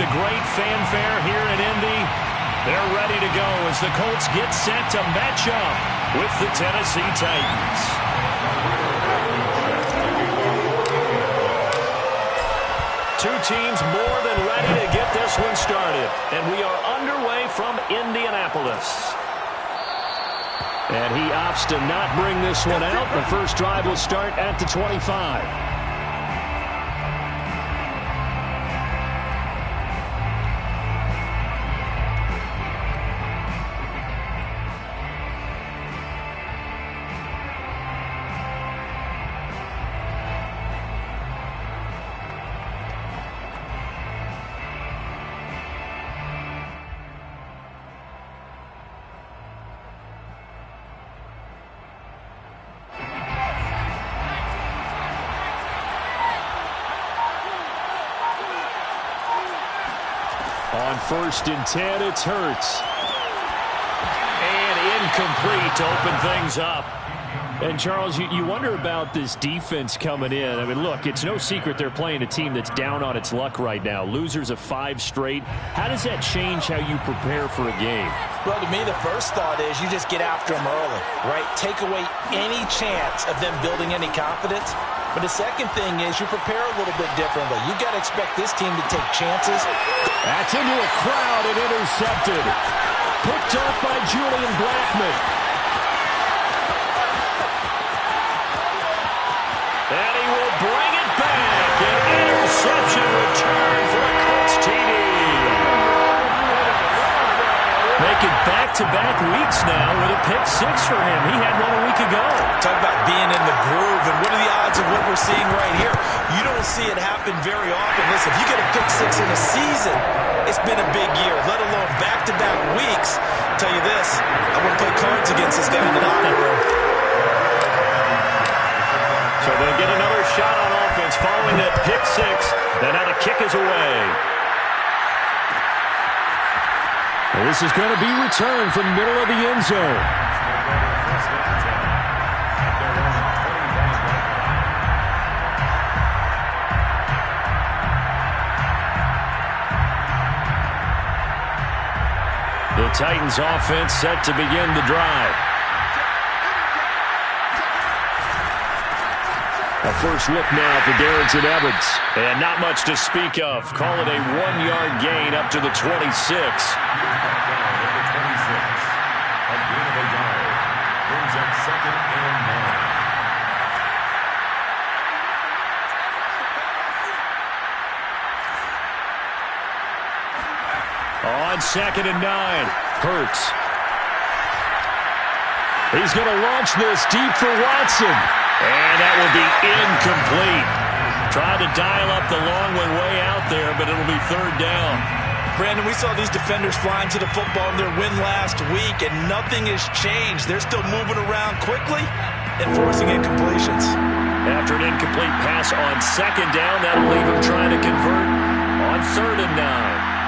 to great fanfare here in Indy. They're ready to go as the Colts get set to match up with the Tennessee Titans. Two teams more than ready to get this one started. And we are underway from Indianapolis. And he opts to not bring this one out. The first drive will start at the 25. On 1st and 10, it's Hurts. And incomplete to open things up. And, Charles, you wonder about this defense coming in. I mean, look, it's no secret they're playing a team that's down on its luck right now. Losers of 5 straight. How does that change how you prepare for a game? Well, to me, the first thought is you just get after them early, right? Take away any chance of them building any confidence. But the second thing is you prepare a little bit differently. You got to expect this team to take chances. That's into a crowd and intercepted. Picked up by Julian Blackmon. And he will bring it back. An interception return for a Colts TD. Making back-to-back weeks now with a pick 6 for him. He had one a week ago. Talk about being in the groove, and what are the odds of what we're seeing right here? You don't see it happen very often. Listen, if you get a pick 6 in a season, it's been a big year, let alone back-to-back weeks. I'll tell you this, I wouldn't play cards against this guy in the locker room. So they'll get another shot on offense following that pick 6, and now the kick is away. Well, this is going to be returned from middle of the end zone. The Titans offense set to begin the drive. A first look now for Darrington Evans. And not much to speak of. Call it a 1-yard gain up to the 26. On 2nd and 9, Hurts. He's going to launch this deep for Watson. And that will be incomplete. Tried to dial up the long one way out there, but it'll be 3rd down. Brandon, we saw these defenders flying to the football in their win last week, and nothing has changed. They're still moving around quickly and forcing incompletions. After an incomplete pass on 2nd down, that'll leave him trying to convert on 3rd and 9.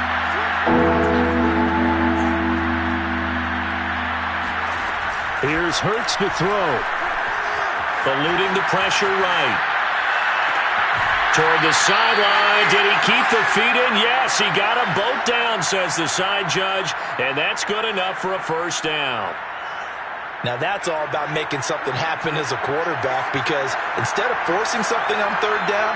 Here's Hurts to throw. Eluding the pressure right. Toward the sideline. Did he keep the feet in? Yes, he got them both down, says the side judge. And that's good enough for a 1st down. Now that's all about making something happen as a quarterback, because instead of forcing something on 3rd down,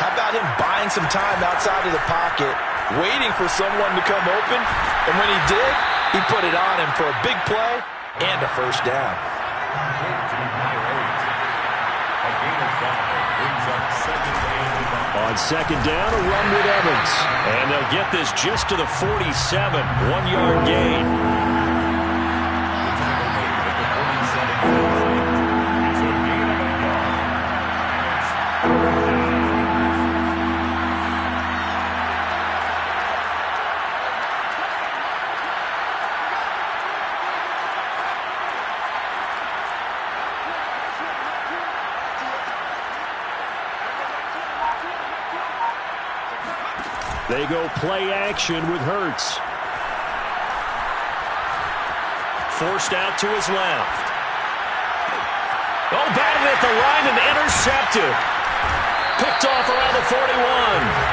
how about him buying some time outside of the pocket, waiting for someone to come open, and when he did, he put it on him for a big play and a 1st down. On 2nd down, a run with Evans. And they'll get this just to the 47. 1-yard gain. They go play action with Hurts. Forced out to his left. Oh, batted at the line and intercepted. Picked off around the 41.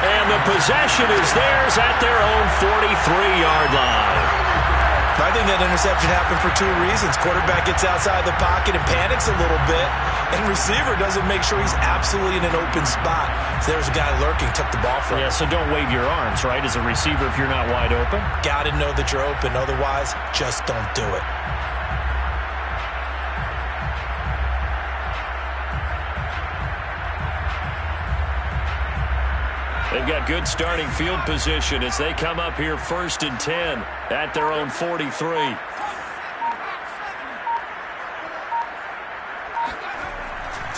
And the possession is theirs at their own 43-yard line. I think that interception happened for two reasons. Quarterback gets outside the pocket and panics a little bit, and receiver doesn't make sure he's absolutely in an open spot. So there's a guy lurking, took the ball from him. Yeah, so don't wave your arms, right, as a receiver if you're not wide open? Got to know that you're open. Otherwise, just don't do it. They've got good starting field position as they come up here 1st and 10 at their own 43.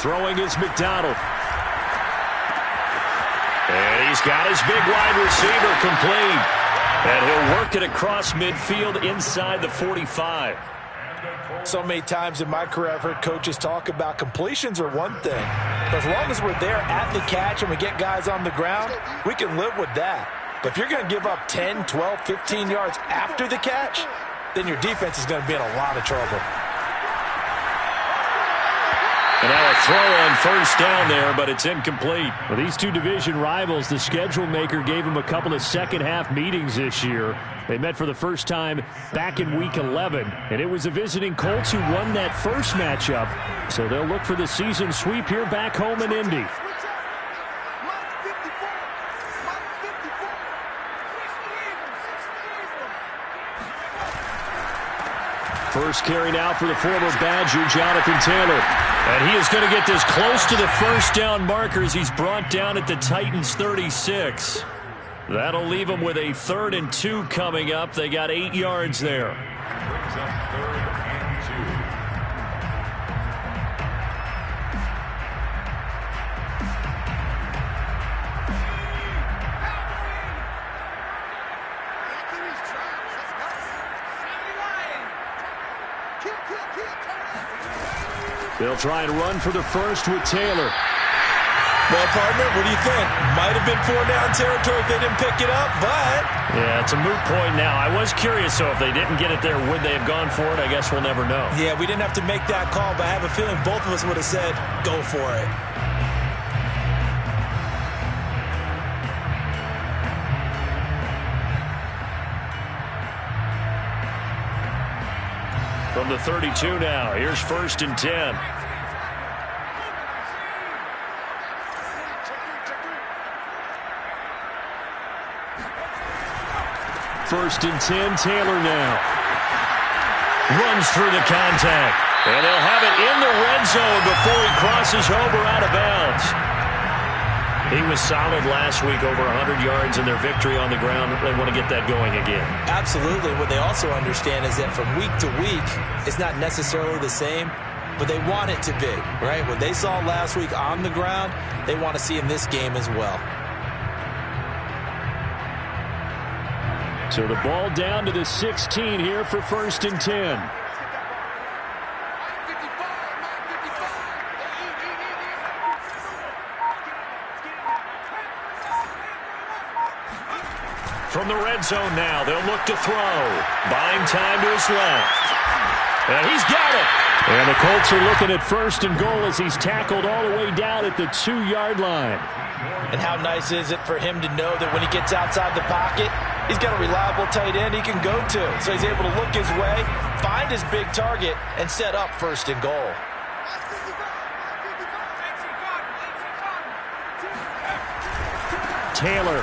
Throwing is McDonald. And he's got his big wide receiver complete. And he'll work it across midfield inside the 45. So many times in my career I've heard coaches talk about completions are one thing. But as long as we're there at the catch and we get guys on the ground, we can live with that. But if you're going to give up 10, 12, 15 yards after the catch, then your defense is going to be in a lot of trouble. And now a throw on 1st down there, but it's incomplete. Well, these two division rivals, the schedule maker gave them a couple of second-half meetings this year. They met for the first time back in Week 11, and it was the visiting Colts who won that first matchup. So they'll look for the season sweep here back home in Indy. First carry now for the former Badger, Jonathan Taylor. And he is going to get this close to the first down marker as he's brought down at the Titans' 36. That'll leave them with a 3rd and 2 coming up. They got 8 yards there. They'll try and run for the first with Taylor. Well, partner, what do you think? Might have been 4-down territory if they didn't pick it up, but... Yeah, it's a moot point now. I was curious, so if they didn't get it there, would they have gone for it? I guess we'll never know. Yeah, we didn't have to make that call, but I have a feeling both of us would have said, go for it. From the 32 now, here's 1st and 10. First and 10, Taylor now. Runs through the contact. And they'll have it in the red zone before he crosses over out of bounds. He was solid last week, over 100 yards in their victory on the ground. They want to get that going again. Absolutely. What they also understand is that from week to week, it's not necessarily the same, but they want it to be, right? What they saw last week on the ground, they want to see in this game as well. So the ball down to the 16 here for 1st and 10. From the red zone now, they'll look to throw. Buying time to his left. And he's got it. And the Colts are looking at 1st and goal as he's tackled all the way down at the 2-yard line. And how nice is it for him to know that when he gets outside the pocket, he's got a reliable tight end he can go to. So he's able to look his way, find his big target, and set up 1st and goal. Taylor.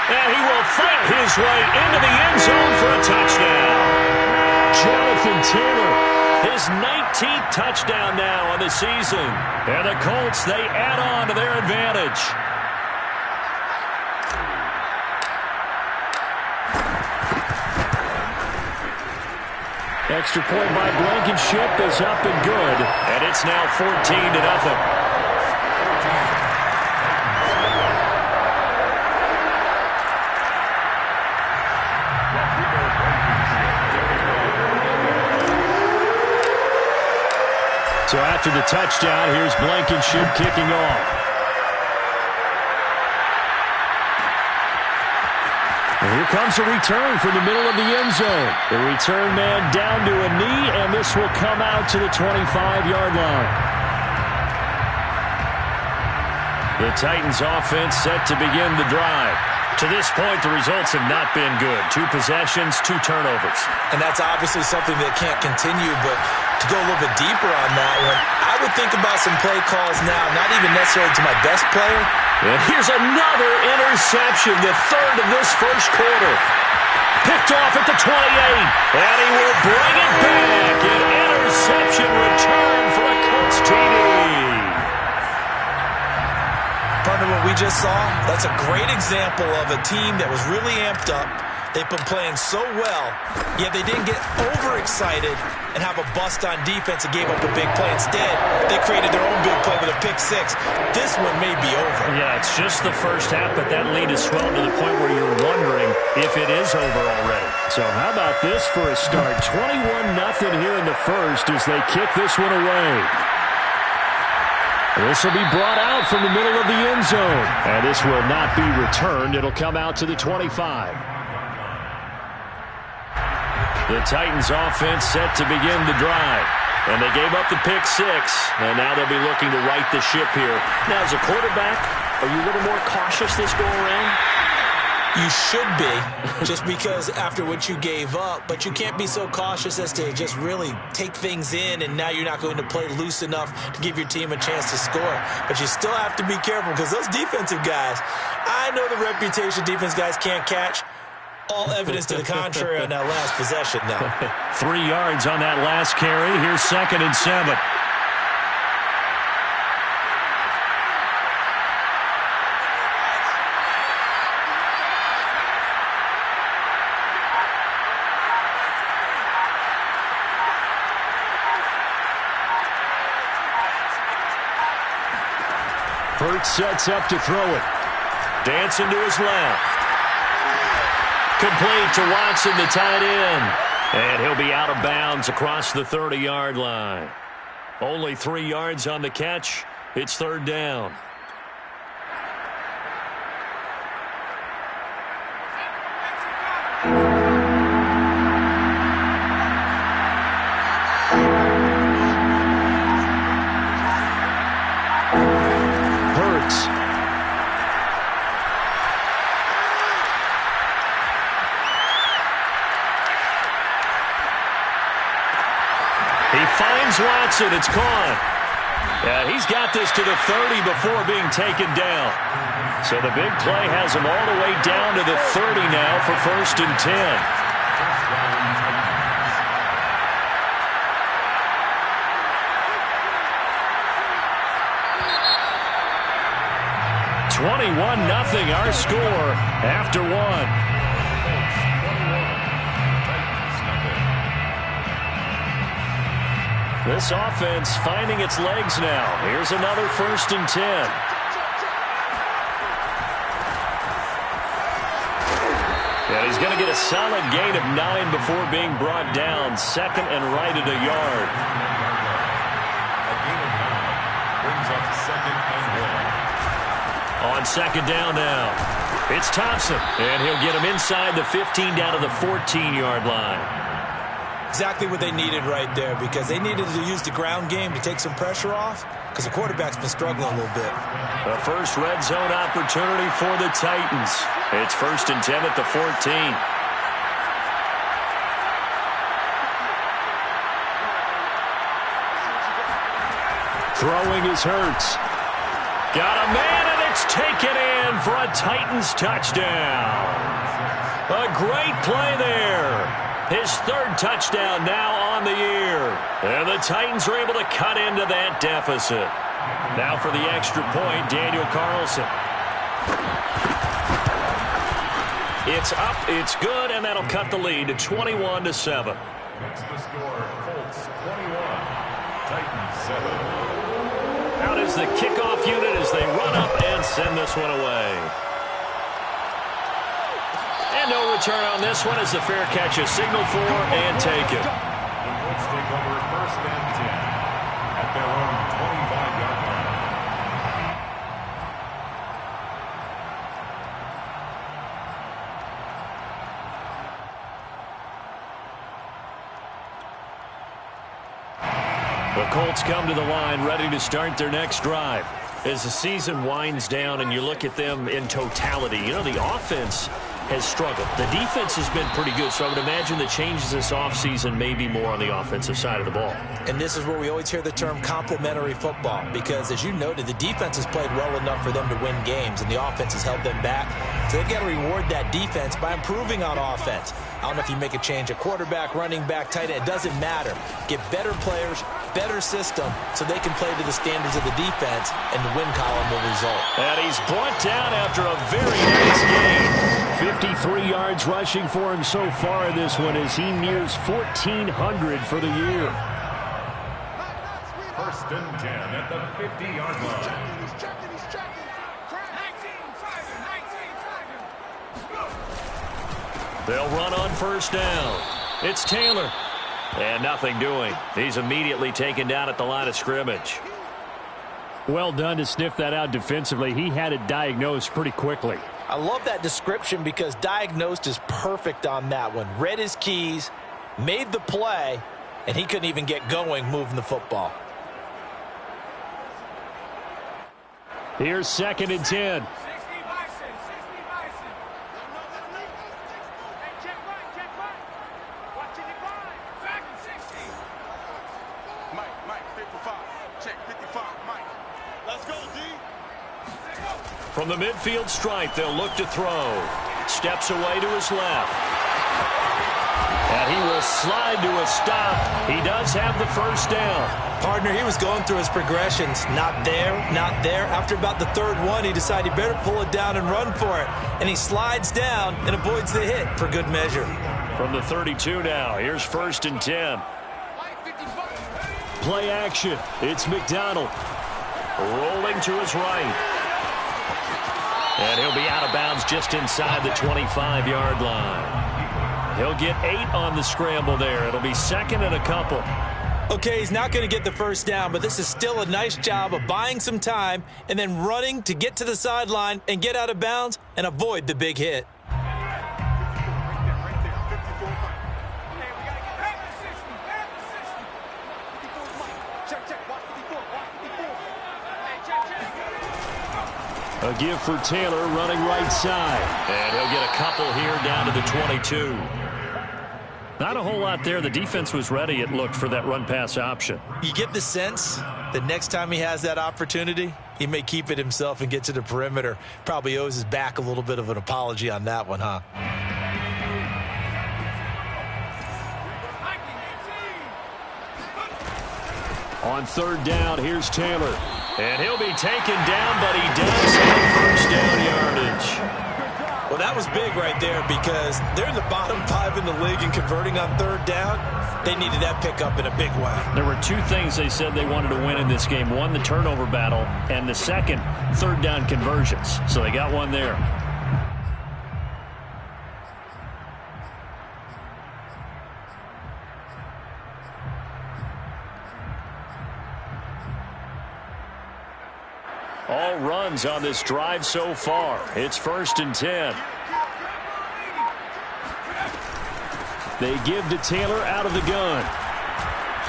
And he will fight his way into the end zone for a touchdown. Jonathan Taylor, his 19th touchdown now on the season. And the Colts, they add on to their advantage. Extra point by Blankenship is up and good. And it's now 14-0. So after the touchdown, here's Blankenship kicking off. And here comes a return from the middle of the end zone. The return man down to a knee, and this will come out to the 25-yard line. The Titans offense set to begin the drive. To this point, the results have not been good. 2 possessions, 2 turnovers. And that's obviously something that can't continue, but to go a little bit deeper on that one, I would think about some play calls now, not even necessarily to my best player. And here's another interception, the 3rd of this first quarter. Picked off at the 28, and he will bring it back. An interception return for a Colts TD. Partner, what we just saw, that's a great example of a team that was really amped up. They've been playing so well, yet they didn't get overexcited and have a bust on defense and gave up a big play. Instead, they created their own big play with a pick 6. This one may be over. Yeah, it's just the first half, but that lead has swelled to the point where you're wondering if it is over already. So how about this for a start? 21-0 here in the first as they kick this one away. This will be brought out from the middle of the end zone. And this will not be returned. It'll come out to the 25. The Titans offense set to begin the drive. And they gave up the pick 6. And now they'll be looking to right the ship here. Now, as a quarterback, are you a little more cautious this go around? You should be, just because after what you gave up, but you can't be so cautious as to just really take things in, and now you're not going to play loose enough to give your team a chance to score. But you still have to be careful because those defensive guys, I know the reputation defense guys can't catch. All evidence to the contrary on that last possession, though. 3 yards on that last carry. Here's 2nd and 7. Hurts sets up to throw it. Dancing to his left. Complete to Watson, the tight end. And he'll be out of bounds across the 30-yard line. Only 3 yards on the catch. It's 3rd down. Finds Watson. It's caught. He's got this to the 30 before being taken down. So the big play has him all the way down to the 30 now for 1st and 10. 21-0 our score after 1. This offense finding its legs now. Here's another 1st and 10. And he's going to get a solid gain of 9 before being brought down. 2nd and right at a yard. Brings up 2nd and 1. On 2nd down now. It's Thompson. And he'll get him inside the 15 down to the 14-yard line. Exactly what they needed right there, because they needed to use the ground game to take some pressure off, because the quarterback's been struggling a little bit. The first red zone opportunity for the Titans. It's 1st and 10 at the 14. Throwing is Hurts. Got a man, and it's taken in for a Titans touchdown. A great play there. His 3rd touchdown now on the year. And the Titans are able to cut into that deficit. Now for the extra point, Daniel Carlson. It's up, it's good, and that'll cut the lead to 21-7. That's the score. Colts 21, Titans 7. Out is the kickoff unit as they run up and send this one away. And no return on this one as the fair catch is signaled for and taken. The Colts take over 1st and 10 at their own 25-yard line. The Colts come to the line ready to start their next drive. As the season winds down and you look at them in totality, you know, the offense has struggled. The defense has been pretty good, so I would imagine the changes this offseason may be more on the offensive side of the ball. And this is where we always hear the term complementary football, because as you noted, the defense has played well enough for them to win games, and the offense has held them back. So they've got to reward that defense by improving on offense. I don't know if you make a change at quarterback, running back, tight end. It doesn't matter. Get better players, better system, so they can play to the standards of the defense, and the win column will result. And he's brought down after a very nice game. 53 yards rushing for him so far in this one as he nears 1,400 for the year. First and 10 at the 50-yard line. They'll run on first down. It's Taylor. And nothing doing. He's immediately taken down at the line of scrimmage. Well done to sniff that out defensively. He had it diagnosed pretty quickly. I love that description because diagnosed is perfect on that one. Read his keys, made the play, and he couldn't even get going moving the football. Here's 2nd and 10. From the midfield stripe, they'll look to throw. Steps away to his left. And he will slide to a stop. He does have the first down. Partner, he was going through his progressions. Not there, not there. After about the third one, he decided he better pull it down and run for it. And he slides down and avoids the hit for good measure. From the 32 now, here's 1st and 10. Play action. It's McDonald. Rolling to his right. And he'll be out of bounds just inside the 25-yard line. He'll get 8 on the scramble there. It'll be 2nd and a couple. Okay, he's not going to get the first down, but this is still a nice job of buying some time and then running to get to the sideline and get out of bounds and avoid the big hit. A give for Taylor running right side. And he'll get a couple here down to the 22. Not a whole lot there. The defense was ready, it looked, for that run-pass option. You get the sense that next time he has that opportunity, he may keep it himself and get to the perimeter. Probably owes his back a little bit of an apology on that one, huh? On 3rd down, here's Taylor. And he'll be taken down, but he does have first down yardage. Well, that was big right there because they're in the bottom 5 in the league in converting on 3rd down. They needed that pickup in a big way. There were 2 things they said they wanted to win in this game. One, the turnover battle, and the second, 3rd down conversions. So they got one there. All runs on this drive so far. It's 1st and 10. They give to Taylor out of the gun.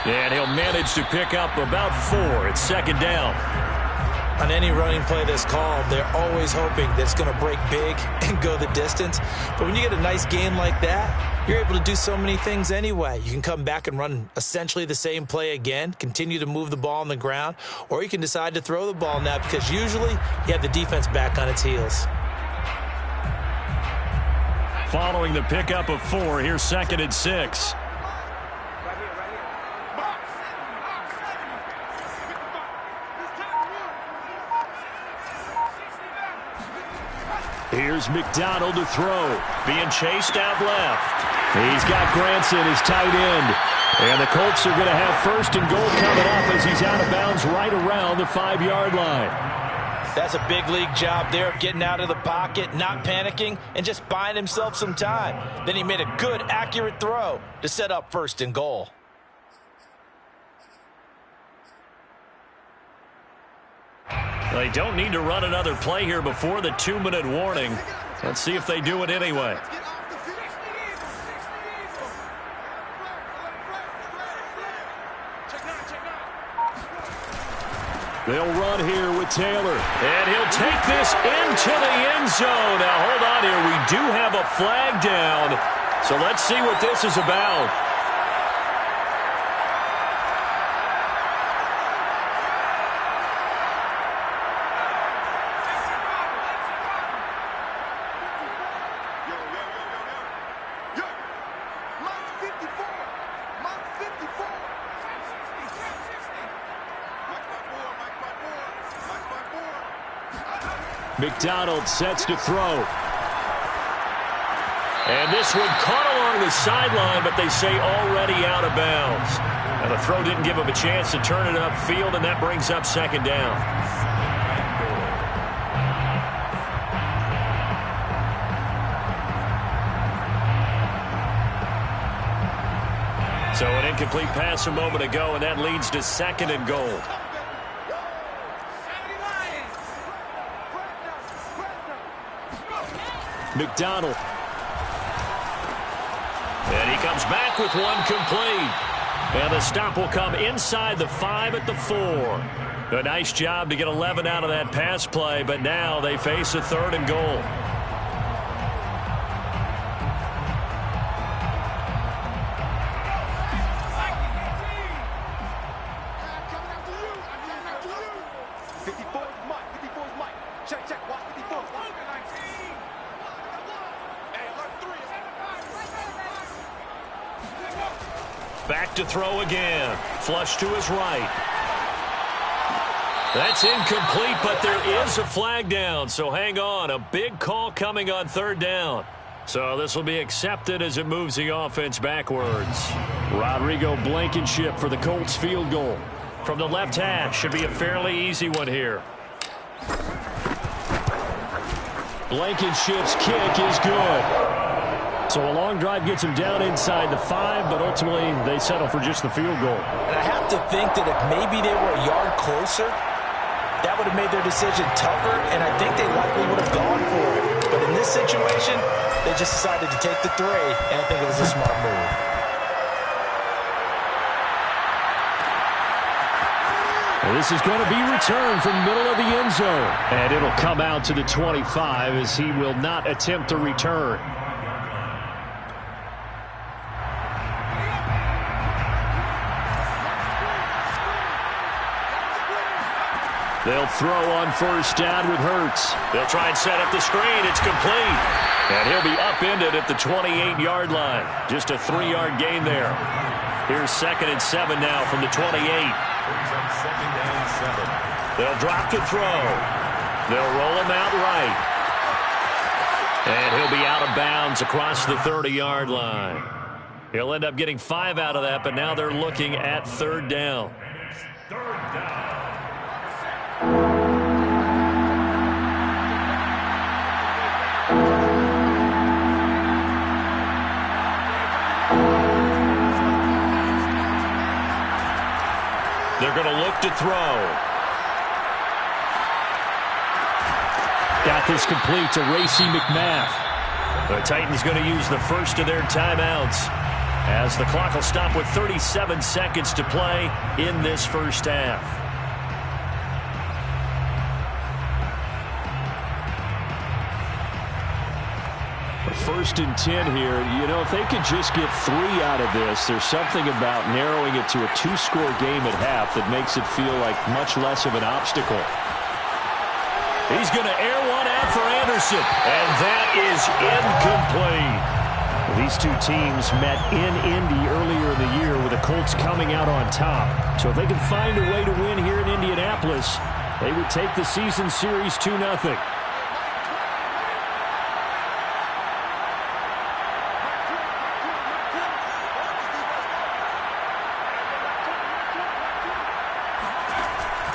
And he'll manage to pick up about 4. It's 2nd down. On any running play that's called, they're always hoping that it's going to break big and go the distance. But when you get a nice game like that, you're able to do so many things anyway. You can come back and run essentially the same play again, continue to move the ball on the ground, or you can decide to throw the ball now because usually you have the defense back on its heels. Following the pickup of 4, here's 2nd and 6. Here's McDonald to throw. Being chased out left. He's got Granson, his tight end. And the Colts are going to have 1st and goal coming up as he's out of bounds right around the 5-yard line. That's a big league job there of getting out of the pocket, not panicking, and just buying himself some time. Then he made a good, accurate throw to set up 1st and goal. They don't need to run another play here before the 2-minute warning. Let's see if they do it anyway. They'll run here with Taylor. And he'll take this into the end zone. Now, hold on here. We do have a flag down. So let's see what this is about. McDonald sets to throw. And this one caught along the sideline, but they say already out of bounds. Now the throw didn't give him a chance to turn it upfield, and that brings up second down. So an incomplete pass a moment ago, and that leads to second and goal. McDonald. And he comes back with one complete. And the stop will come inside the 5 at the 4. A nice job to get 11 out of that pass play, but now they face a third and goal. Back to throw again. Flush to his right. That's incomplete, but there is a flag down, so hang on. A big call coming on third down. So this will be accepted as it moves the offense backwards. Rodrigo Blankenship for the Colts field goal. From the left hash, should be a fairly easy one here. Blankenship's kick is good. So a long drive gets him down inside the 5, but ultimately they settle for just the field goal. And I have to think that if maybe they were a yard closer, that would have made their decision tougher, and I think they likely would have gone for it. But in this situation, they just decided to take the 3, and I think it was a smart move. Well, this is going to be returned from the middle of the end zone. And it'll come out to the 25 as he will not attempt to return. They'll throw on first down with Hurts. They'll try and set up the screen. It's complete. And he'll be upended at the 28-yard line. Just a 3-yard gain there. Here's 2nd and 7 now from the 28. They'll drop to throw. They'll roll him out right. And he'll be out of bounds across the 30-yard line. He'll end up getting 5 out of that, but now they're looking at third down. Third down. They're going to look to throw. Got this complete to Racey McMath. The Titans going to use the first of their timeouts as the clock will stop with 37 seconds to play in this first half. First and 10 here. You know, if they could just get 3 out of this, there's something about narrowing it to a 2-score game at half that makes it feel like much less of an obstacle. He's going to air one out for Anderson, and that is incomplete. These two teams met in Indy earlier in the year with the Colts coming out on top. So if they can find a way to win here in Indianapolis, they would take the season series 2-0.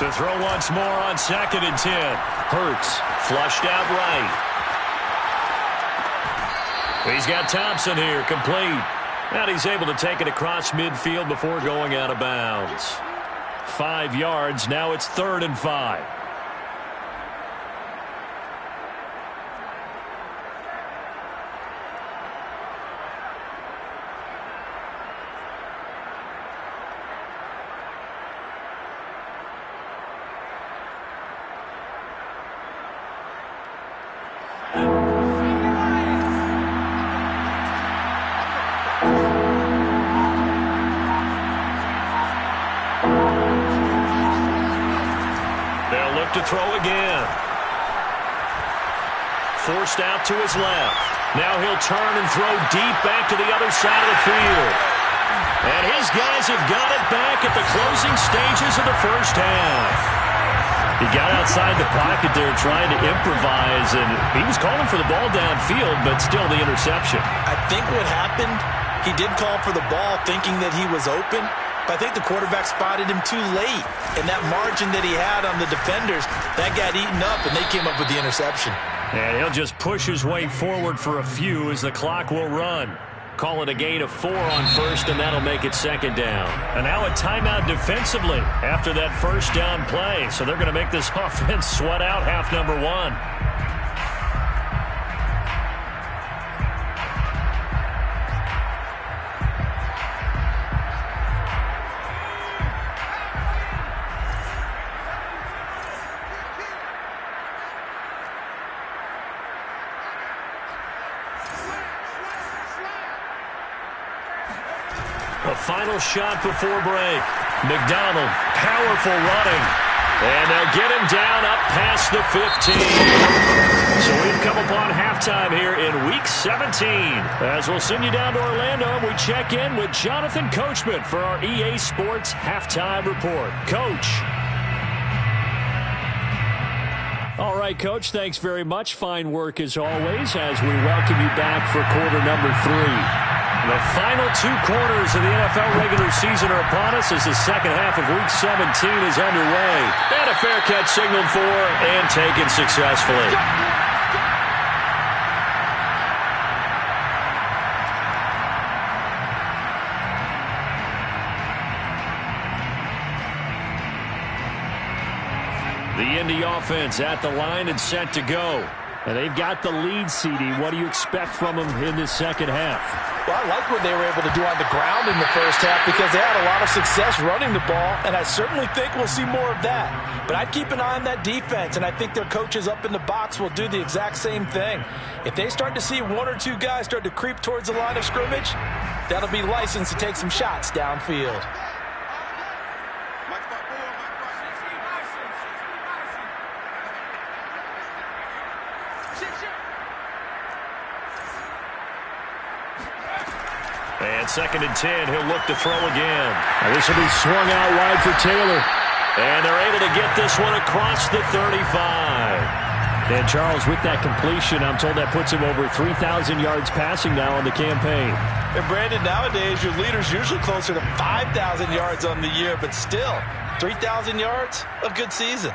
To throw once more on 2nd and 10. Hurts flushed out right. He's got Thompson here, complete. And he's able to take it across midfield before going out of bounds. 5 yards, now it's 3rd and 5. forced out to his left. Now he'll turn and throw deep back to the other side of the field. And his guys have got it back at the closing stages of the first half. He got outside the pocket there trying to improvise, and he was calling for the ball downfield, but still the interception. I think what happened, he did call for the ball thinking that he was open, but I think the quarterback spotted him too late. And that margin that he had on the defenders, that got eaten up, and they came up with the interception. And he'll just push his way forward for a few as the clock will run. Call it a gain of 4 on first, and that'll make it second down. And now a timeout defensively after that first down play. So they're going to make this offense sweat out half number 1. A final shot before break. McDonald, powerful running. And they'll get him down up past the 15. So we've come upon halftime here in Week 17. As we'll send you down to Orlando, we check in with Jonathan Coachman for our EA Sports Halftime Report. Coach. All right, Coach, thanks very much. Fine work as always as we welcome you back for quarter number 3. The final 2 quarters of the NFL regular season are upon us as the second half of Week 17 is underway. And a fair catch signaled for and taken successfully. The Indy offense at the line and set to go. And they've got the lead, CD. What do you expect from them in this second half? Well, I like what they were able to do on the ground in the first half because they had a lot of success running the ball, and I certainly think we'll see more of that. But I'd keep an eye on that defense, and I think their coaches up in the box will do the exact same thing. If they start to see 1 or 2 guys start to creep towards the line of scrimmage, that'll be licensed to take some shots downfield. And 2nd and 10, he'll look to throw again. And this will be swung out wide for Taylor. And they're able to get this one across the 35. And Charles, with that completion, I'm told that puts him over 3,000 yards passing now on the campaign. And Brandon, nowadays your leader's usually closer to 5,000 yards on the year, but still, 3,000 yards, a good season.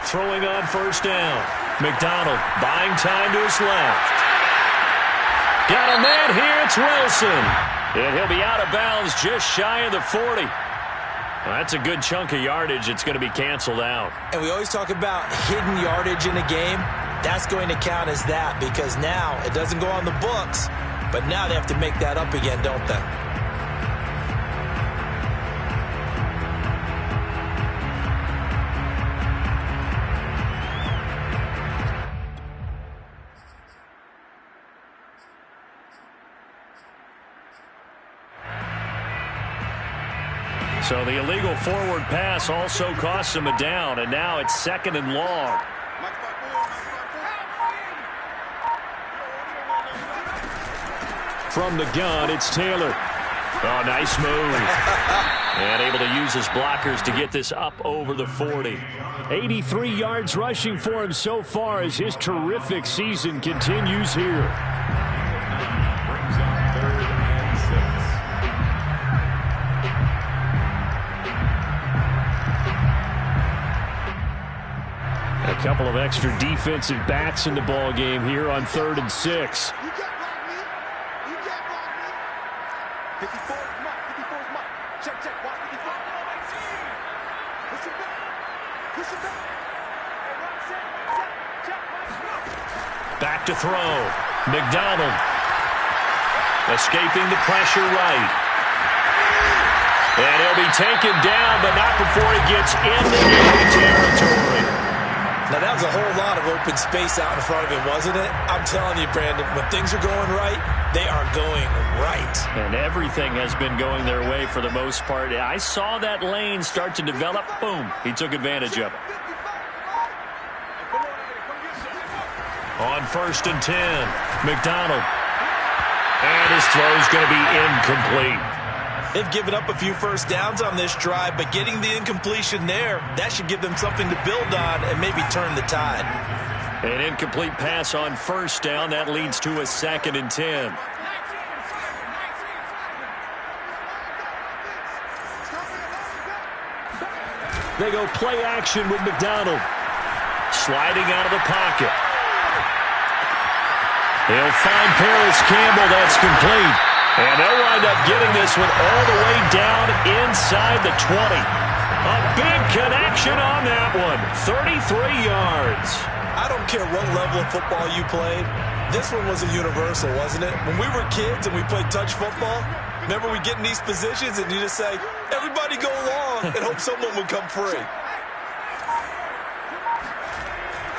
Throwing on first down. McDonald buying time to his left. Got a man here. It's Wilson. And he'll be out of bounds just shy of the 40. Well, that's a good chunk of yardage. It's going to be canceled out. And we always talk about hidden yardage in a game. That's going to count as that because now it doesn't go on the books, but now they have to make that up again, don't they? So the illegal forward pass also costs him a down, and now it's 2nd and long. From the gun, it's Taylor. Oh, nice move. And able to use his blockers to get this up over the 40. 83 yards rushing for him so far as his terrific season continues here. A couple of extra defensive backs in the ball game here on 3rd and 6. Back to throw. McDonald escaping the pressure right. And he'll be taken down, but not before he gets into enemy territory. Now, that was a whole lot of open space out in front of him, wasn't it? I'm telling you, Brandon, when things are going right, they are going right. And everything has been going their way for the most part. I saw that lane start to develop. Boom. He took advantage of it. On 1st and 10, McDonald. And his throw is going to be incomplete. They've given up a few first downs on this drive, but getting the incompletion there, that should give them something to build on and maybe turn the tide. An incomplete pass on 1st down. That leads to a 2nd and 10. They go play action with McDonald. Sliding out of the pocket. He'll find Paris Campbell. That's complete. And they'll wind up getting this one all the way down inside the 20. A big connection on that one. 33 yards. I don't care what level of football you played. This one was a universal, wasn't it? When we were kids and we played touch football, remember we get in these positions and you just say, everybody go along and hope someone would come free.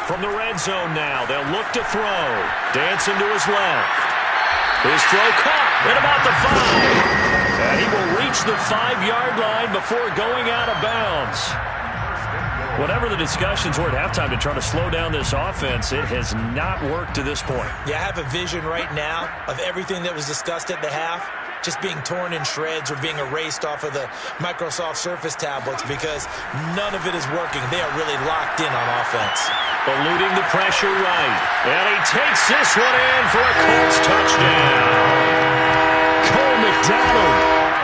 From the red zone now, they'll look to throw. Dancing to his left. His throw caught at about the 5. And he will reach the 5-yard line before going out of bounds. Whatever the discussions were at halftime to try to slow down this offense, it has not worked to this point. Yeah, I have a vision right now of everything that was discussed at the half just being torn in shreds or being erased off of the Microsoft Surface tablets because none of it is working. They are really locked in on offense. Eluding the pressure right. And he takes this one in for a Colts touchdown. Cole McDonald,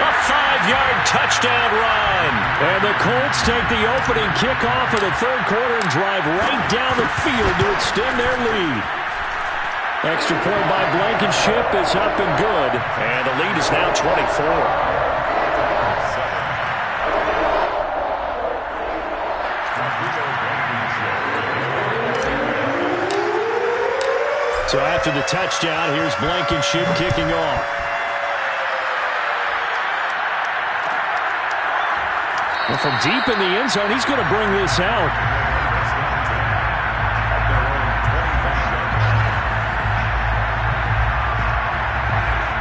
a 5-yard touchdown run. And the Colts take the opening kickoff of the 3rd quarter and drive right down the field to extend their lead. Extra point by Blankenship is up and good. And the lead is now 24. So after the touchdown, here's Blankenship kicking off. Well, from deep in the end zone, he's going to bring this out.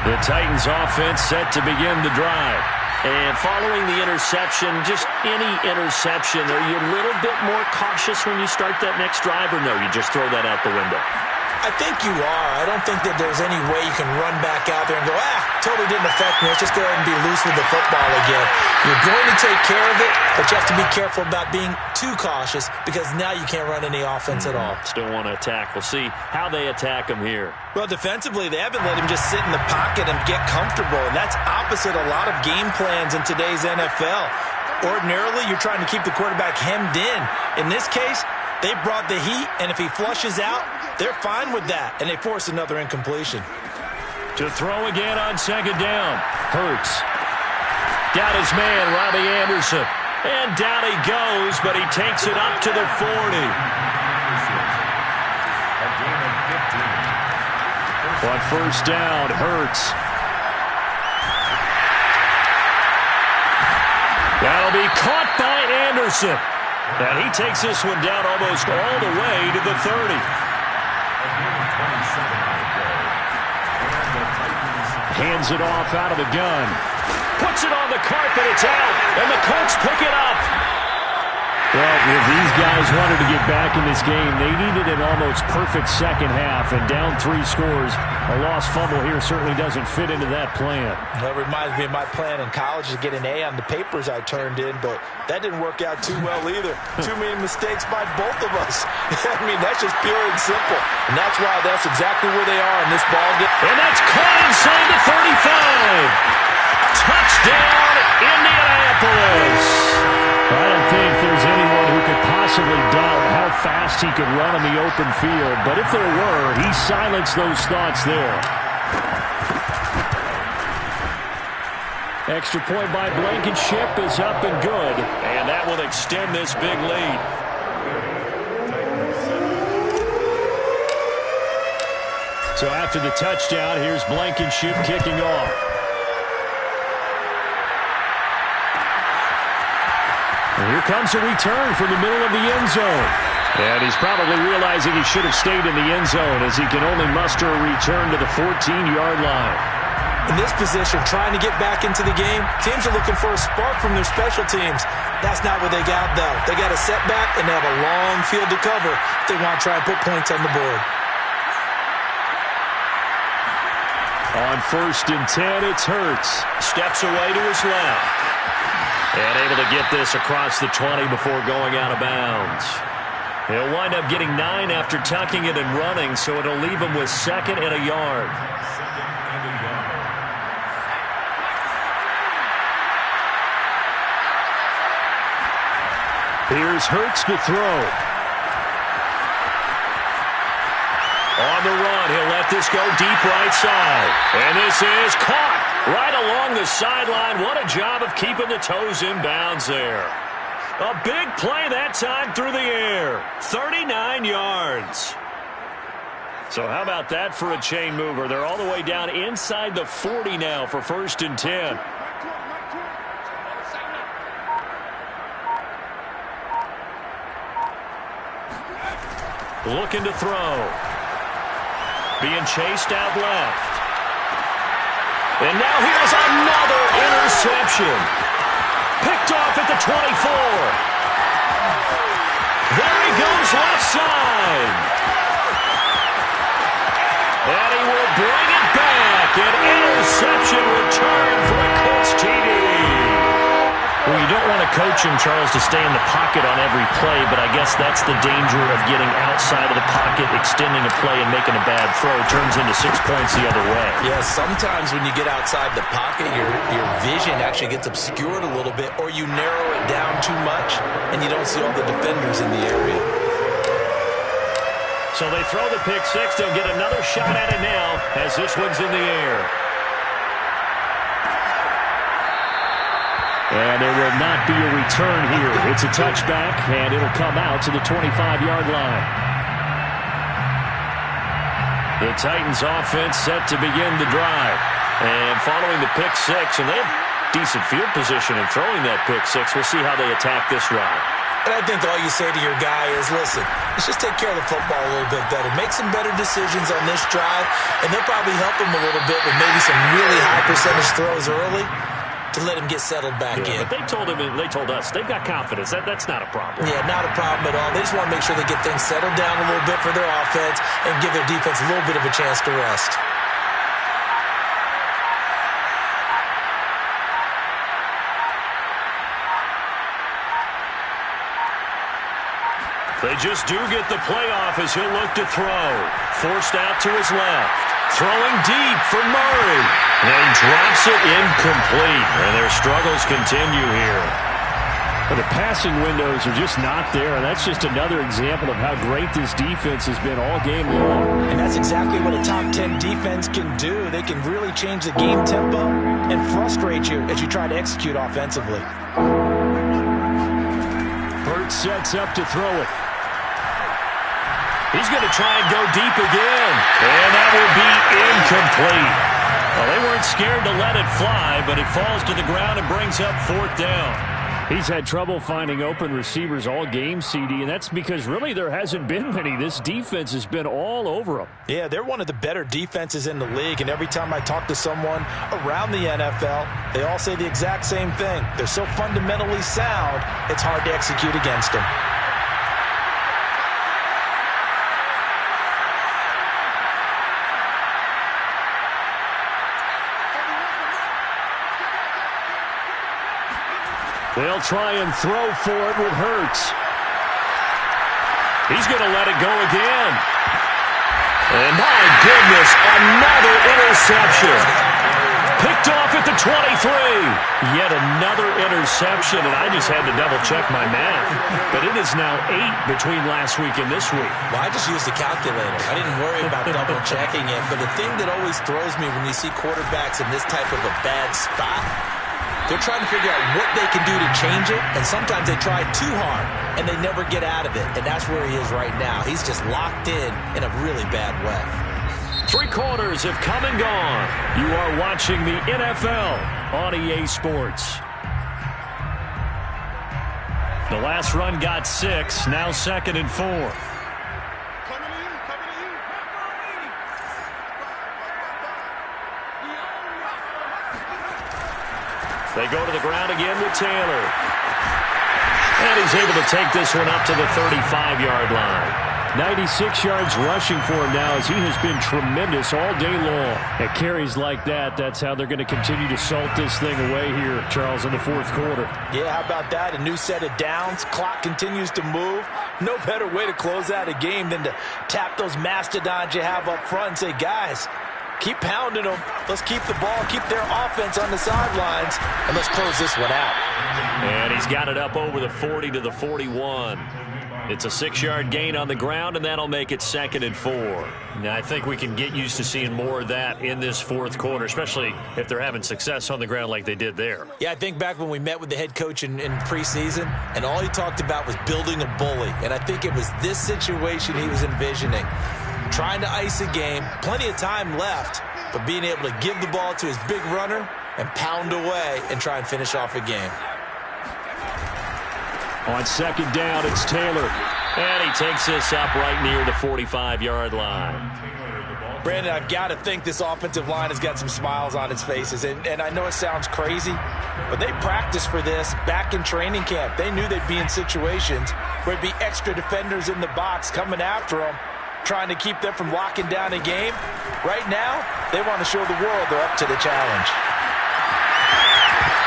The Titans offense set to begin the drive. And following the interception, just any interception, are you a little bit more cautious when you start that next drive, or no, you just throw that out the window? I think you are. I don't think that there's any way you can run back out there and go, totally didn't affect me. Let's just go ahead and be loose with the football again. You're going to take care of it, but you have to be careful about being too cautious because now you can't run any offense at all. Still want to attack. We'll see how they attack him here. Well, defensively, they haven't let him just sit in the pocket and get comfortable, and that's opposite a lot of game plans in today's NFL. Ordinarily, you're trying to keep the quarterback hemmed in. In this case, they brought the heat, and if he flushes out, they're fine with that, and they force another incompletion. To throw again on 2nd down. Hurts. Got his man, Robbie Anderson. And down he goes, but he takes it up to the 40. On 1st down, Hurts. That'll be caught by Anderson. And he takes this one down almost all the way to the 30. Hands it off out of the gun. Puts it on the carpet. It's out. And the Colts pick it up. Well, if these guys wanted to get back in this game, they needed an almost perfect second half. And down 3 scores, a lost fumble here certainly doesn't fit into that plan. That reminds me of my plan in college to get an A on the papers I turned in, but that didn't work out too well either. Too many mistakes by both of us. I mean, that's just pure and simple. And that's why that's exactly where they are in this ball game. And that's caught inside the 35. Touchdown, Indianapolis. I don't think there's anyone who could possibly doubt how fast he could run on the open field. But if there were, he silenced those thoughts there. Extra point by Blankenship is up and good. And that will extend this big lead. So after the touchdown, here's Blankenship kicking off. And here comes a return from the middle of the end zone. And he's probably realizing he should have stayed in the end zone as he can only muster a return to the 14-yard line. In this position, trying to get back into the game, teams are looking for a spark from their special teams. That's not what they got, though. They got a setback, and they have a long field to cover if they want to try and put points on the board. On 1st and 10, it's Hurts. Steps away to his left. And able to get this across the 20 before going out of bounds. He'll wind up getting 9 after tucking it and running, so it'll leave him with 2nd and a yard. Here's Hurts to throw. On the run, he'll let this go deep right side. And this is caught right along the sideline. What a job of keeping the toes in bounds there. A big play that time through the air. 39 yards. So how about that for a chain mover? They're all the way down inside the 40 now for 1st and 10. Looking to throw. Being chased out left. And now here's another interception. Picked off at the 24. There he goes left side. And he will bring it back. An interception return for a Colts TD. Well, you don't want to coach him, Charles, to stay in the pocket on every play, but I guess that's the danger of getting outside of the pocket, extending a play, and making a bad throw. Turns into 6 points the other way. Yeah, sometimes when you get outside the pocket, your vision actually gets obscured a little bit, or you narrow it down too much, and you don't see all the defenders in the area. So they throw the pick six. They'll get another shot at it now as this one's in the air. And there will not be a return here. It's a touchback, and it'll come out to the 25-yard line. The Titans offense set to begin the drive. And following the pick six, and they have decent field position in throwing that pick six. We'll see how they attack this drive. And I think all you say to your guy is, listen, let's just take care of the football a little bit better. Make some better decisions on this drive, and they'll probably help him a little bit with maybe some really high percentage throws early to let him get settled back in. But they told us, they've got confidence. That's not a problem. Yeah, not a problem at all. They just want to make sure they get things settled down a little bit for their offense and give their defense a little bit of a chance to rest. They just do get the playoff as he'll look to throw. Forced out to his left. Throwing deep for Murray. And drops it incomplete. And their struggles continue here. But the passing windows are just not there. And that's just another example of how great this defense has been all game long. And that's exactly what a top 10 defense can do. They can really change the game tempo and frustrate you as you try to execute offensively. Hurts sets up to throw it. He's going to try and go deep again. And that will be incomplete. Well, they weren't scared to let it fly, but it falls to the ground and brings up 4th down. He's had trouble finding open receivers all game, CD, and that's because really there hasn't been many. This defense has been all over them. Yeah, they're one of the better defenses in the league, and every time I talk to someone around the NFL, they all say the exact same thing. They're so fundamentally sound, it's hard to execute against them. They'll try and throw for it with Hurts. He's going to let it go again. And my goodness, another interception. Picked off at the 23. Yet another interception, and I just had to double-check my math. But it is now 8 between last week and this week. Well, I just used a calculator. I didn't worry about double-checking it. But the thing that always throws me when you see quarterbacks in this type of a bad spot, they're trying to figure out what they can do to change it, and sometimes they try too hard, and they never get out of it, and that's where he is right now. He's just locked in a really bad way. 3 quarters have come and gone. You are watching the NFL on EA Sports. The last run got 6. Now 2nd and 4. They go to the ground again with Taylor. And he's able to take this one up to the 35-yard line. 96 yards rushing for him now as he has been tremendous all day long. At carries like that, that's how they're going to continue to salt this thing away here, Charles, in the fourth quarter. Yeah, how about that? A new set of downs. Clock continues to move. No better way to close out a game than to tap those mastodons you have up front and say, guys, keep pounding them. Let's keep the ball, keep their offense on the sidelines, and let's close this one out. And he's got it up over the 40 to the 41. It's a 6-yard gain on the ground, and that'll make it 2nd and 4. Now, I think we can get used to seeing more of that in this fourth quarter, especially if they're having success on the ground like they did there. Yeah, I think back when we met with the head coach in preseason, and all he talked about was building a bully. And I think it was this situation he was envisioning. Trying to ice a game, plenty of time left, but being able to give the ball to his big runner and pound away and try and finish off a game. On 2nd down, it's Taylor. And he takes this up right near the 45-yard line. Brandon, I've got to think this offensive line has got some smiles on its faces. And I know it sounds crazy, but they practiced for this back in training camp. They knew they'd be in situations where there'd be extra defenders in the box coming after them, trying to keep them from locking down a game. Right now, they want to show the world they're up to the challenge.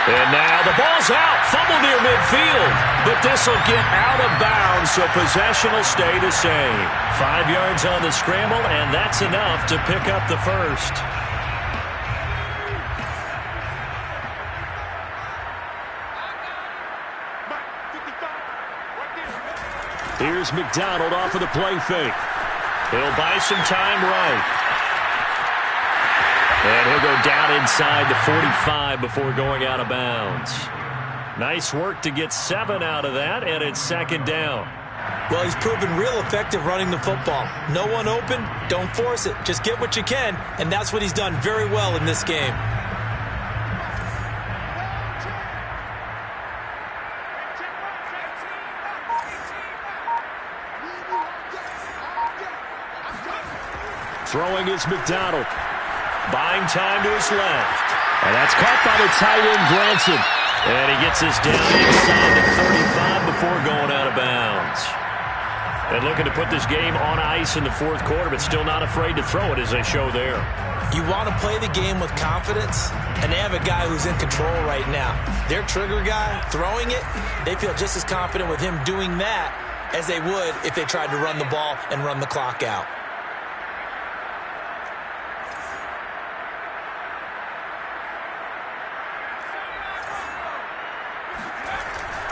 And now the ball's out. Fumble near midfield. But this will get out of bounds, so possession will stay the same. 5 yards on the scramble, and that's enough to pick up the first. Here's McDonald off of the play fake. He'll buy some time right. And he'll go down inside the 45 before going out of bounds. Nice work to get 7 out of that, and it's 2nd down. Well, he's proven real effective running the football. No one open, don't force it. Just get what you can, and that's what he's done very well in this game. Throwing is McDonald. Buying time to his left. And that's caught by the tight end, Granson. And he gets this down inside the 35 before going out of bounds. And looking to put this game on ice in the fourth quarter, but still not afraid to throw it as they show there. You want to play the game with confidence, and they have a guy who's in control right now. Their trigger guy, throwing it, they feel just as confident with him doing that as they would if they tried to run the ball and run the clock out.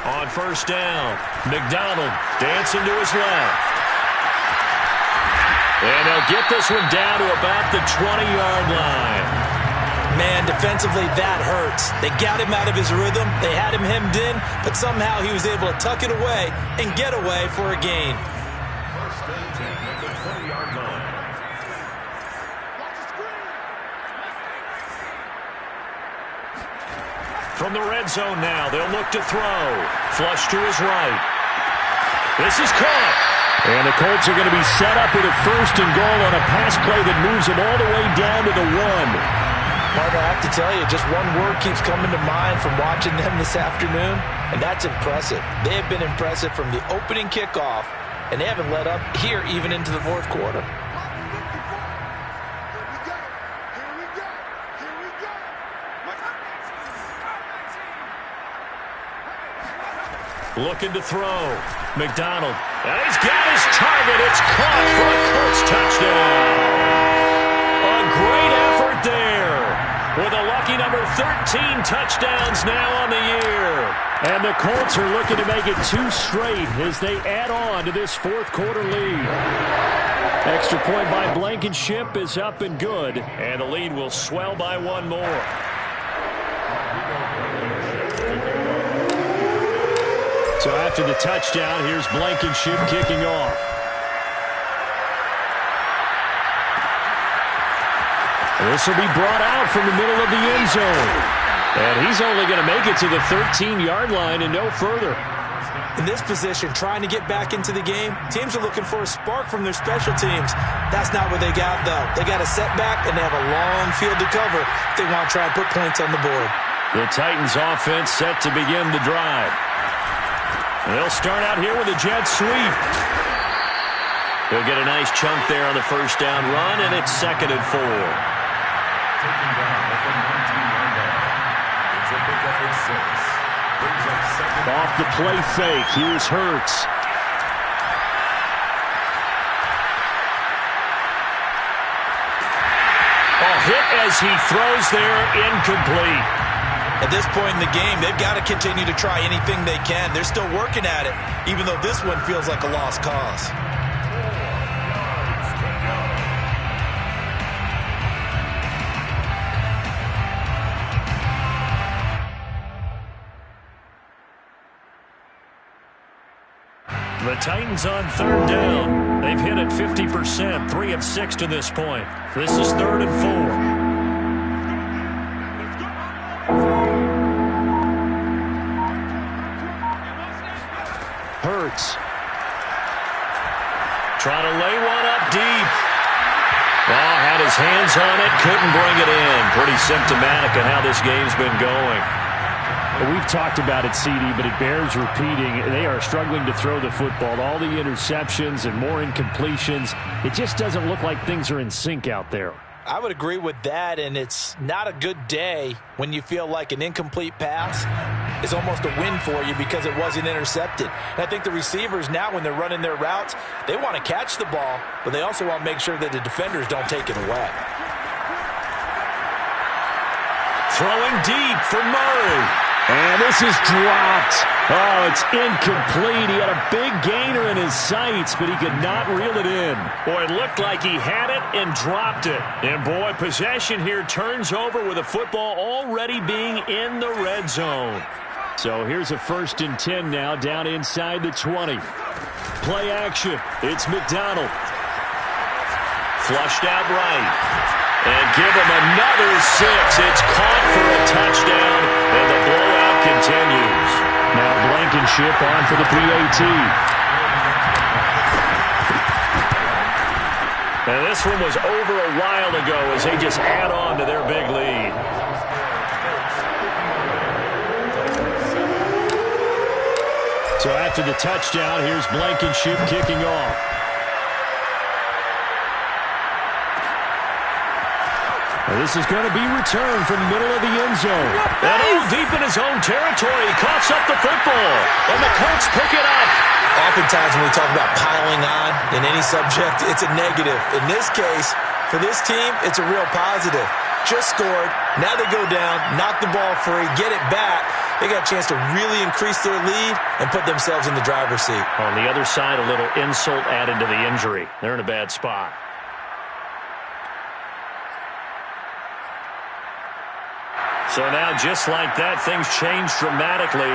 On 1st down, McDonald dancing to his left. And they'll get this one down to about the 20-yard line. Man, defensively, that hurts. They got him out of his rhythm. They had him hemmed in, but somehow he was able to tuck it away and get away for a gain. First and 10 at the 20-yard line. From the red zone now, they'll look to throw. Flush to his right. This is caught. And the Colts are going to be set up with a 1st and goal on a pass play that moves them all the way down to the 1. Partner, I have to tell you, just one word keeps coming to mind from watching them this afternoon, and that's impressive. They have been impressive from the opening kickoff, and they haven't let up here even into the fourth quarter. Looking to throw. McDonald. And he's got his target. It's caught for a Colts touchdown. A great effort there. With a lucky number 13 touchdowns now on the year. And the Colts are looking to make it 2 straight as they add on to this fourth quarter lead. Extra point by Blankenship is up and good. And the lead will swell by 1 more. So after the touchdown, here's Blankenship kicking off. This will be brought out from the middle of the end zone. And he's only going to make it to the 13-yard line and no further. In this position, trying to get back into the game, teams are looking for a spark from their special teams. That's not what they got, though. They got a setback, and they have a long field to cover if they want to try and put points on the board. The Titans offense set to begin the drive. They'll start out here with a jet sweep. They'll get a nice chunk there on the first down run, and it's 2nd and 4. Taking down at the 19-yard line. It's a pickup of 6. Brings up 2nd. Off the play fake, here's Hurts. Hit as he throws there, incomplete. At this point in the game, they've got to continue to try anything they can. They're still working at it, even though this one feels like a lost cause. The Titans on 3rd down. They've hit it 50%, 3 of 6 to this point. This is 3rd and 4. Hurts. Trying to lay one up deep. Oh, had his hands on it, couldn't bring it in. Pretty symptomatic of how this game's been going. We've talked about it, CD, but it bears repeating. They are struggling to throw the football. All the interceptions and more incompletions. It just doesn't look like things are in sync out there. I would agree with that, and it's not a good day when you feel like an incomplete pass is almost a win for you because it wasn't intercepted. And I think the receivers now, when they're running their routes, they want to catch the ball, but they also want to make sure that the defenders don't take it away. Throwing deep for Murray. And this is dropped. Oh, it's incomplete. He had a big gainer in his sights, but he could not reel it in. Boy, it looked like he had it and dropped it. And, boy, possession here turns over with the football already being in the red zone. So here's a 1st and 10 now down inside the 20. Play action. It's McDonald. Flushed out right. And give him another 6. It's caught for a touchdown, and the blowout continues. Now Blankenship on for the PAT. And this one was over a while ago as they just add on to their big lead. So after the touchdown, here's Blankenship kicking off. This is going to be returned from the middle of the end zone. And deep in his own territory, he coughs up the football. And the Colts pick it up. Oftentimes when we talk about piling on in any subject, it's a negative. In this case, for this team, it's a real positive. Just scored. Now they go down, knock the ball free, get it back. They got a chance to really increase their lead and put themselves in the driver's seat. On the other side, a little insult added to the injury. They're in a bad spot. So now, just like that, things change dramatically.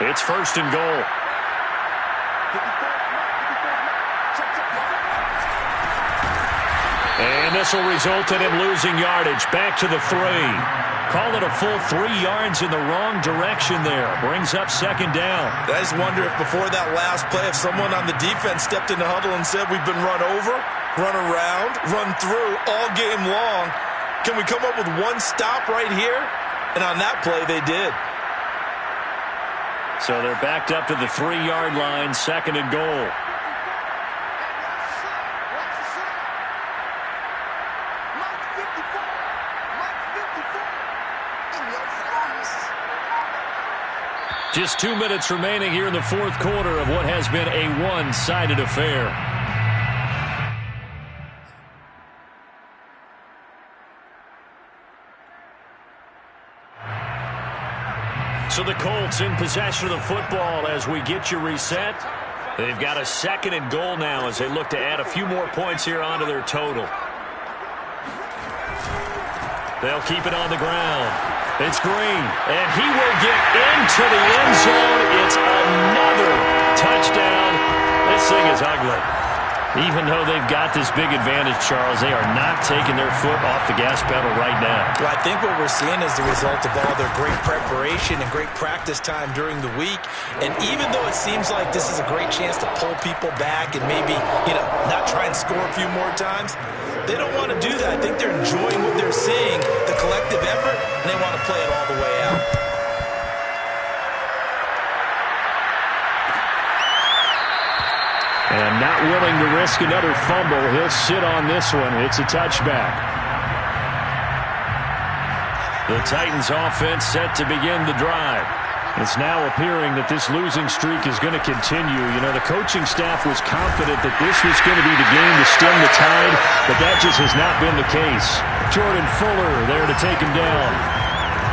It's 1st and goal. And this will result in him losing yardage. Back to the 3. Call it a full 3 yards in the wrong direction there. Brings up 2nd down. I just wonder if before that last play, if someone on the defense stepped in the huddle and said, we've been run over, run around, run through all game long. Can we come up with one stop right here? And on that play, they did. So they're backed up to the 3-yard line, 2nd and goal. Just 2 minutes remaining here in the 4th quarter of what has been a one-sided affair. So the Colts in possession of the football as we get you reset. They've got a 2nd and goal now as they look to add a few more points here onto their total. They'll keep it on the ground. It's Green, and he will get into the end zone. It's another touchdown. This thing is ugly. Even though they've got this big advantage, Charles, they are not taking their foot off the gas pedal right now. Well, I think what we're seeing is the result of all their great preparation and great practice time during the week. And even though it seems like this is a great chance to pull people back and maybe, not try and score a few more times, they don't want to do that. I think they're enjoying what they're seeing, the collective effort, and they want to play it all the way out. And not willing to risk another fumble, he'll sit on this one. It's a touchback. The Titans offense set to begin the drive. It's now appearing that this losing streak is going to continue. The coaching staff was confident that this was going to be the game to stem the tide, but that just has not been the case. Jordan Fuller there to take him down.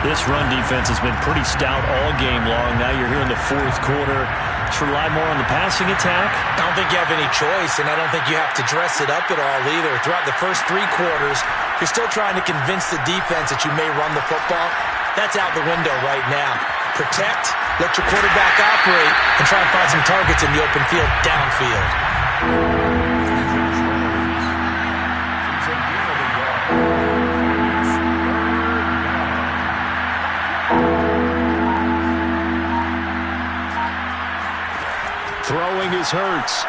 This run defense has been pretty stout all game long. Now you're here in the fourth quarter. Should rely more on the passing attack? I don't think you have any choice, and I don't think you have to dress it up at all either. Throughout the first 3 quarters, you're still trying to convince the defense that you may run the football. That's out the window right now. Protect, let your quarterback operate, and try and find some targets in the open field downfield. Throwing is Hurts.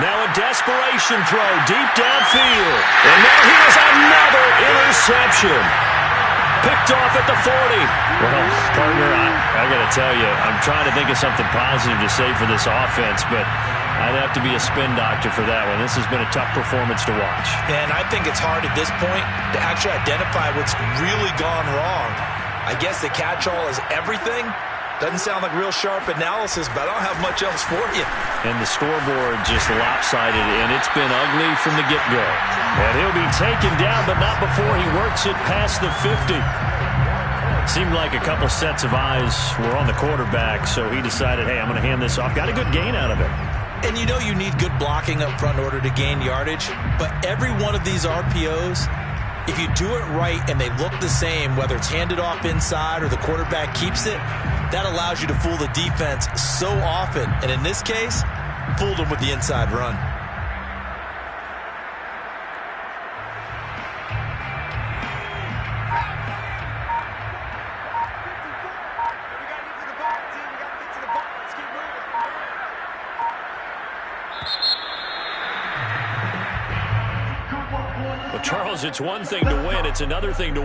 Now a desperation throw deep downfield. And now here's another interception. Picked off at the 40. Well, partner, I got to tell you, I'm trying to think of something positive to say for this offense, but I'd have to be a spin doctor for that one. This has been a tough performance to watch. And I think it's hard at this point to actually identify what's really gone wrong. I guess the catch-all is everything. Doesn't sound like real sharp analysis, but I don't have much else for you. And the scoreboard just lopsided, and it's been ugly from the get-go. And he'll be taken down, but not before he works it past the 50. Seemed like a couple sets of eyes were on the quarterback, so he decided, hey, I'm going to hand this off. Got a good gain out of it. And you need good blocking up front in order to gain yardage, but every one of these RPOs, if you do it right and they look the same, whether it's handed off inside or the quarterback keeps it, that allows you to fool the defense so often. And in this case, fooled them with the inside run. Well, Charles, it's one thing to win. It's another thing to